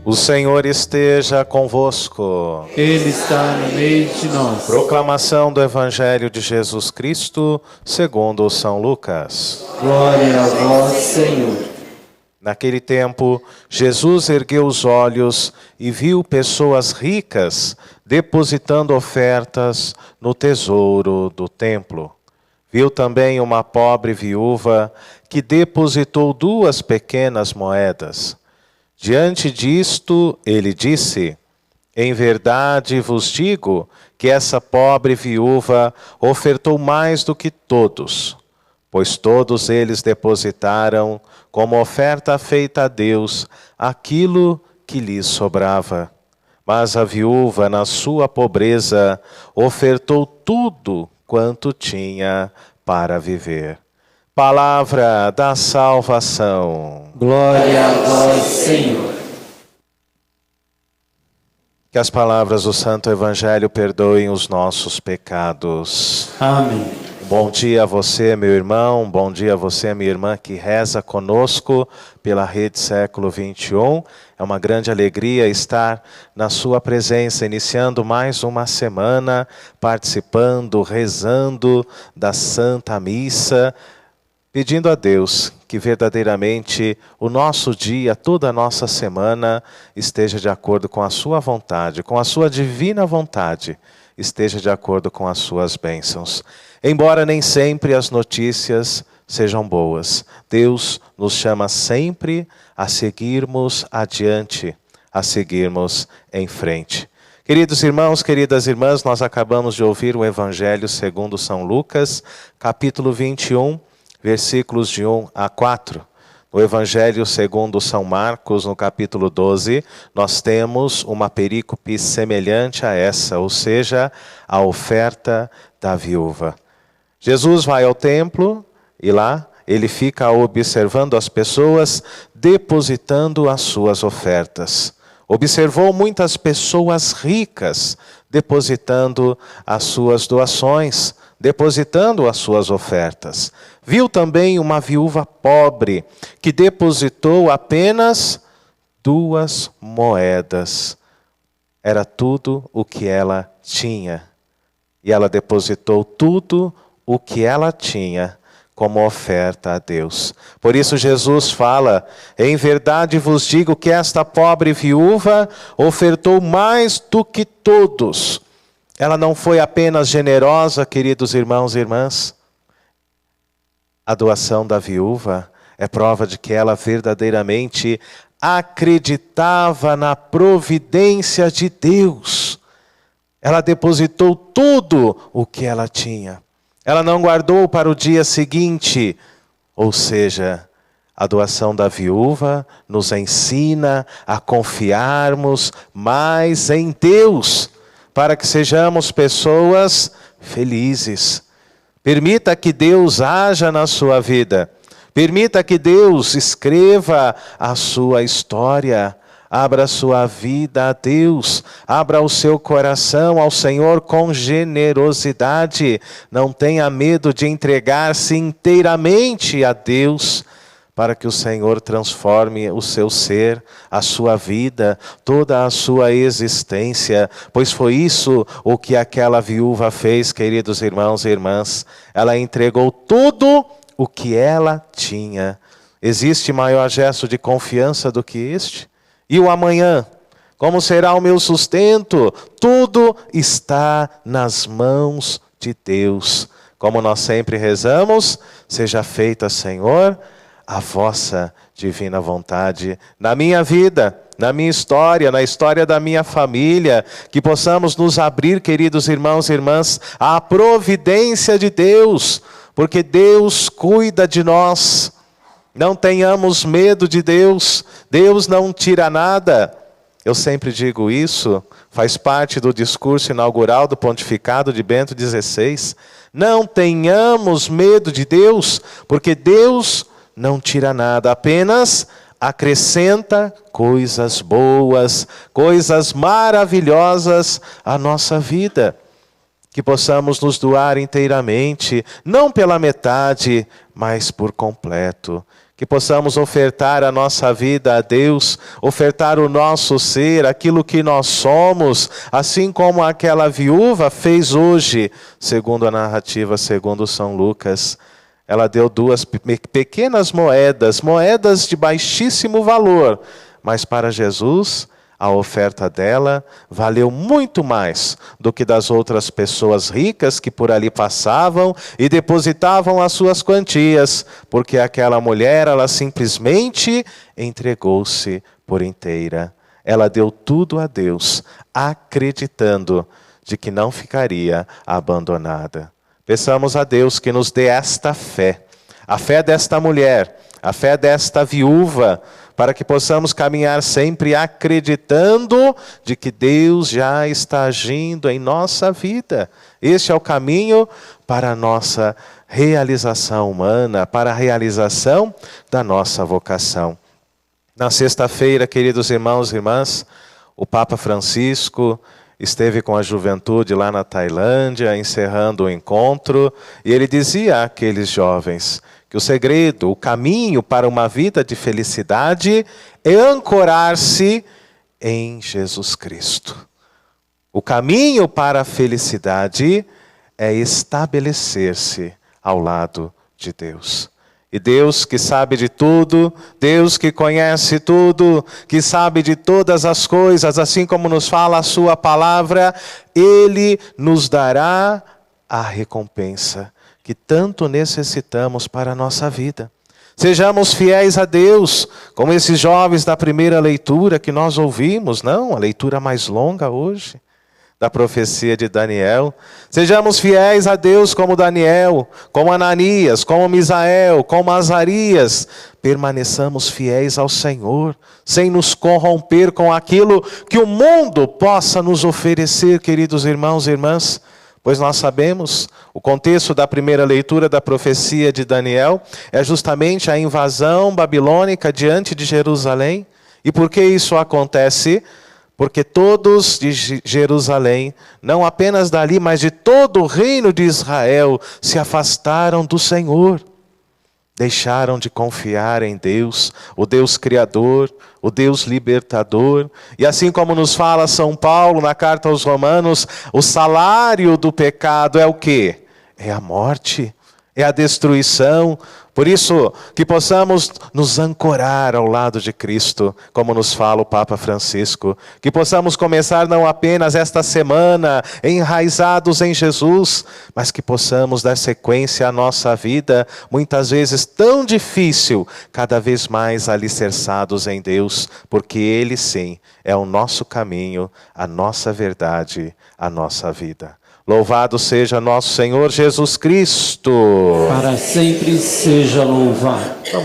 O Senhor esteja convosco. Ele está no meio de nós. Proclamação do Evangelho de Jesus Cristo, segundo São Lucas. Glória a vós, Senhor. Naquele tempo, Jesus ergueu os olhos e viu pessoas ricas depositando ofertas no tesouro do templo. Viu também uma pobre viúva que depositou 2 pequenas moedas. Diante disto, ele disse: em verdade vos digo que essa pobre viúva ofertou mais do que todos, pois todos eles depositaram como oferta feita a Deus aquilo que lhes sobrava. Mas a viúva, na sua pobreza, ofertou tudo quanto tinha para viver. Palavra da salvação. Glória a vós, Senhor. Que as palavras do Santo Evangelho perdoem os nossos pecados. Amém. Bom dia a você, meu irmão. Bom dia a você, minha irmã, que reza conosco pela Rede Século XXI. É uma grande alegria estar na sua presença, iniciando mais uma semana, participando, rezando da Santa Missa, pedindo a Deus que verdadeiramente o nosso dia, toda a nossa semana, esteja de acordo com a sua vontade, com a sua divina vontade, esteja de acordo com as suas bênçãos. Embora nem sempre as notícias sejam boas, Deus nos chama sempre a seguirmos adiante, a seguirmos em frente. Queridos irmãos, queridas irmãs, nós acabamos de ouvir o Evangelho segundo São Lucas, capítulo 21, versículos de 1 a 4. No Evangelho segundo São Marcos, no capítulo 12, nós temos uma perícope semelhante a essa, ou seja, a oferta da viúva. Jesus vai ao templo e lá ele fica observando as pessoas depositando as suas ofertas. Observou muitas pessoas ricas depositando as suas doações, depositando as suas ofertas. Viu também uma viúva pobre que depositou apenas 2 moedas. Era tudo o que ela tinha. E ela depositou tudo o que ela tinha como oferta a Deus. Por isso Jesus fala: em verdade vos digo que esta pobre viúva ofertou mais do que todos. Ela não foi apenas generosa, queridos irmãos e irmãs. A doação da viúva é prova de que ela verdadeiramente acreditava na providência de Deus. Ela depositou tudo o que ela tinha. Ela não guardou para o dia seguinte. Ou seja, a doação da viúva nos ensina a confiarmos mais em Deus, para que sejamos pessoas felizes. Permita que Deus haja na sua vida. Permita que Deus escreva a sua história. Abra sua vida a Deus. Abra o seu coração ao Senhor com generosidade. Não tenha medo de entregar-se inteiramente a Deus, para que o Senhor transforme o seu ser, a sua vida, toda a sua existência. Pois foi isso o que aquela viúva fez, queridos irmãos e irmãs. Ela entregou tudo o que ela tinha. Existe maior gesto de confiança do que este? E o amanhã? Como será o meu sustento? Tudo está nas mãos de Deus. Como nós sempre rezamos: seja feita, Senhor, a vossa divina vontade na minha vida, na minha história, na história da minha família. Que possamos nos abrir, queridos irmãos e irmãs, à providência de Deus, porque Deus cuida de nós. Não tenhamos medo de Deus. Deus não tira nada. Eu sempre digo isso, faz parte do discurso inaugural do pontificado de Bento XVI. Não tenhamos medo de Deus, porque Deus não tira nada, apenas acrescenta coisas boas, coisas maravilhosas à nossa vida. Que possamos nos doar inteiramente, não pela metade, mas por completo. que possamos ofertar a nossa vida a Deus, ofertar o nosso ser, aquilo que nós somos, assim como aquela viúva fez hoje, segundo a narrativa, segundo São Lucas. Ela deu 2 pequenas moedas, moedas de baixíssimo valor, mas para Jesus, a oferta dela valeu muito mais do que das outras pessoas ricas que por ali passavam e depositavam as suas quantias, porque aquela mulher, ela simplesmente entregou-se por inteira. Ela deu tudo a Deus, acreditando de que não ficaria abandonada. Peçamos a Deus que nos dê esta fé, a fé desta mulher, a fé desta viúva, para que possamos caminhar sempre acreditando de que Deus já está agindo em nossa vida. Este é o caminho para a nossa realização humana, para a realização da nossa vocação. Na sexta-feira, queridos irmãos e irmãs, o Papa Francisco esteve com a juventude lá na Tailândia, encerrando o encontro, e ele dizia àqueles jovens que o segredo, o caminho para uma vida de felicidade é ancorar-se em Jesus Cristo. O caminho para a felicidade é estabelecer-se ao lado de Deus. E Deus que sabe de tudo, Deus que conhece tudo, que sabe de todas as coisas, assim como nos fala a sua palavra, Ele nos dará a recompensa que tanto necessitamos para a nossa vida. Sejamos fiéis a Deus, como esses jovens da primeira leitura que nós ouvimos, não, a leitura mais longa hoje, da profecia de Daniel. Sejamos fiéis a Deus como Daniel, como Ananias, como Misael, como Azarias. Permaneçamos fiéis ao Senhor, sem nos corromper com aquilo que o mundo possa nos oferecer, queridos irmãos e irmãs. Pois nós sabemos, o contexto da primeira leitura da profecia de Daniel é justamente a invasão babilônica diante de Jerusalém. E por que isso acontece? Porque todos de Jerusalém, não apenas dali, mas de todo o reino de Israel, se afastaram do Senhor. Deixaram de confiar em Deus, o Deus Criador, o Deus Libertador. E assim como nos fala São Paulo na carta aos Romanos, o salário do pecado é o quê? É a morte, é a destruição. Por isso, que possamos nos ancorar ao lado de Cristo, como nos fala o Papa Francisco. Que possamos começar não apenas esta semana enraizados em Jesus, mas que possamos dar sequência à nossa vida, muitas vezes tão difícil, cada vez mais alicerçados em Deus, porque Ele sim é o nosso caminho, a nossa verdade, a nossa vida. Louvado seja nosso Senhor Jesus Cristo. Para sempre seja louvado.